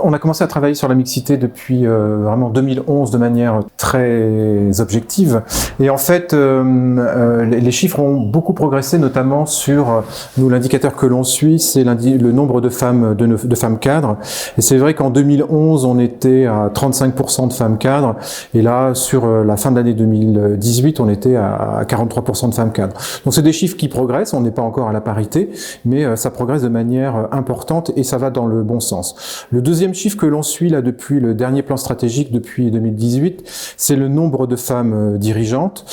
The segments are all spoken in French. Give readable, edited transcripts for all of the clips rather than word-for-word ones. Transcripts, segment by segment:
On a commencé à travailler sur la mixité depuis vraiment 2011 de manière très objective. Et en fait, les chiffres ont beaucoup progressé, notamment sur nous, l'indicateur que l'on suit, c'est le nombre de femmes cadres. Et c'est vrai qu'en 2011, on était à 35% de femmes cadres. Et là, sur la fin de l'année 2018, on était à 43% de femmes cadres. Donc c'est des chiffres qui progressent. On n'est pas encore à la parité, mais ça progresse de manière importante et ça va dans le bon sens. Le deuxième chiffre que l'on suit là depuis le dernier plan stratégique depuis 2018, c'est le nombre de femmes dirigeantes.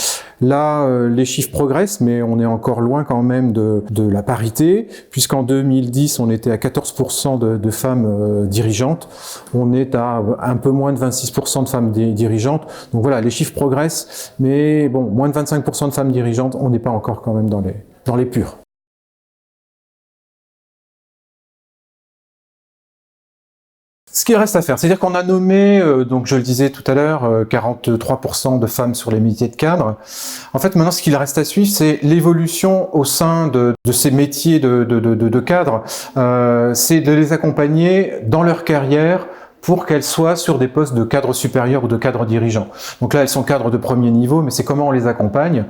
Là, les chiffres progressent, mais on est encore loin quand même de la parité, puisqu'en 2010, on était à 14% de femmes dirigeantes. On est à un peu moins de 26% de femmes dirigeantes. Donc voilà, les chiffres progressent, mais bon, moins de 25% de femmes dirigeantes, on n'est pas encore quand même dans les purs. Ce qu'il reste à faire, c'est-à-dire qu'on a nommé, donc je le disais tout à l'heure, 43% de femmes sur les métiers de cadre. En fait, maintenant, ce qu'il reste à suivre, c'est l'évolution au sein de ces métiers de cadre. C'est de les accompagner dans leur carrière pour qu'elles soient sur des postes de cadre supérieur ou de cadre dirigeant. Donc là, elles sont cadres de premier niveau, mais c'est comment on les accompagne.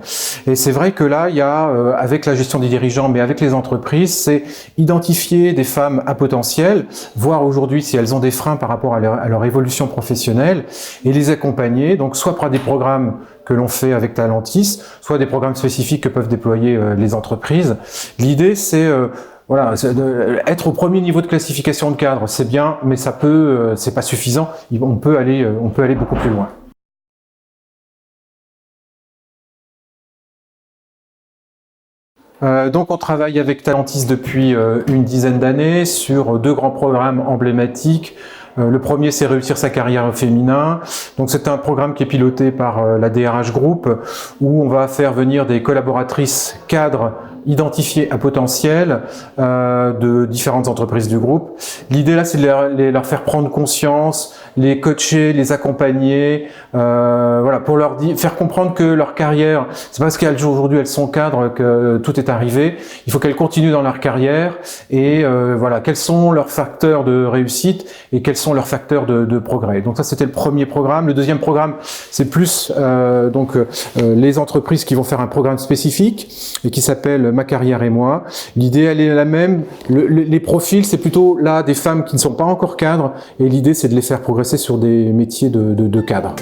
Et c'est vrai que là, il y a, avec la gestion des dirigeants, mais avec les entreprises, c'est identifier des femmes à potentiel, voir aujourd'hui si elles ont des freins par rapport à leur évolution professionnelle, et les accompagner, donc soit par des programmes que l'on fait avec Talentis, soit des programmes spécifiques que peuvent déployer les entreprises. L'idée, c'est voilà, être au premier niveau de classification de cadre, c'est bien, mais ça peut, c'est pas suffisant. On peut aller beaucoup plus loin. Donc on travaille avec Talentis depuis une dizaine d'années sur deux grands programmes emblématiques. Le premier, c'est Réussir sa carrière au féminin. Donc c'est un programme qui est piloté par la DRH Group, où on va faire venir des collaboratrices cadres identifiées à potentiel de différentes entreprises du groupe. L'idée là, c'est de leur faire prendre conscience, les coacher, les accompagner, voilà, pour leur faire comprendre que leur carrière, c'est pas parce qu'aujourd'hui elles sont cadres que tout est arrivé. Il faut qu'elles continuent dans leur carrière et voilà, quels sont leurs facteurs de réussite et quels sont leurs facteurs de progrès. Donc ça, c'était le premier programme. Le deuxième programme, c'est plus les entreprises qui vont faire un programme spécifique et qui s'appelle Ma carrière et moi. L'idée, elle est la même. Les profils, c'est plutôt là des femmes qui ne sont pas encore cadres et l'idée, c'est de les faire progresser sur des métiers de cadre.